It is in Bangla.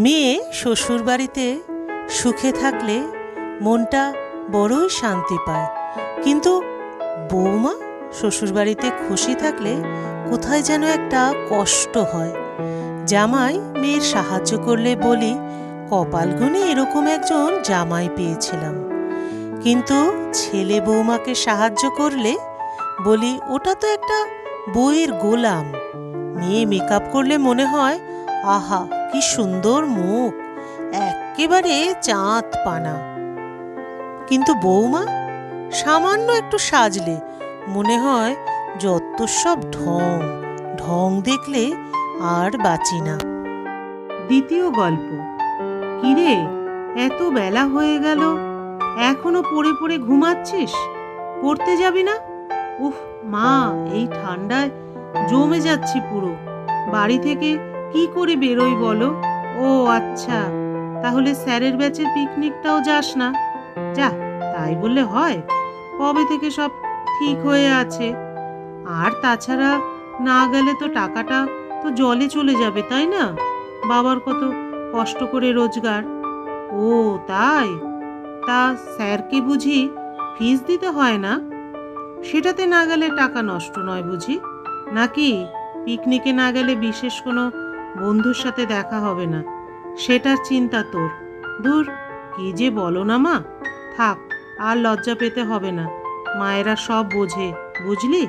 মেয়ে শ্বশুরবাড়িতে সুখে থাকলে মনটা বড়ই শান্তি পায়, কিন্তু বৌমা শ্বশুরবাড়িতে খুশি থাকলে কোথায় যেন একটা কষ্ট হয়। জামাই মেয়ের সাহায্য করলে বলি কপাল গুনে এরকম একজন জামাই পেয়েছিলাম, কিন্তু ছেলে বৌমাকে সাহায্য করলে বলি ওটা তো একটা বইয়ের গোলাম। মেয়ে মেকআপ করলে মনে হয় আহা কি সুন্দর মুখ, একেবারে চাঁদ পানা। কিন্তু বৌমা সামান্য একটু সাজলে মনে হয় যত সব ঢং, ঢং দেখলে আর বাঁচি না। দ্বিতীয় গল্প। কিরে, এত বেলা হয়ে গেল, এখনো পড়ে পড়ে ঘুমাচ্ছিস? পড়তে যাবি না? উফ মা, এই ঠান্ডায় জমে যাচ্ছি পুরো। বাড়ি থেকে কি করে বেরোই বলো? ও আচ্ছা, তাহলে স্যারের ব্যাচের পিকনিকটাও যাস না? যা, তাই বললে হয়? কবে থেকে সব ঠিক হয়ে আছে। আর তাছাড়া না গেলে তো টাকাটা তো জলে চলে যাবে, তাই না? বাবার কত কষ্ট করে রোজগার। ও তাই? তা স্যারকে বুঝি ফিস দিতে হয় না? সেটাতে না গেলে টাকা নষ্ট নয় বুঝি? নাকি পিকনিকে না গেলে বিশেষ কোনো বন্ধুর সাথে দেখা হবে না, সেটার চিন্তা তোর? দূর, কি যে বলো না মা। থাক, আর লজ্জা পেতে হবে না, মায়েরা সব বোঝে, বুঝলি?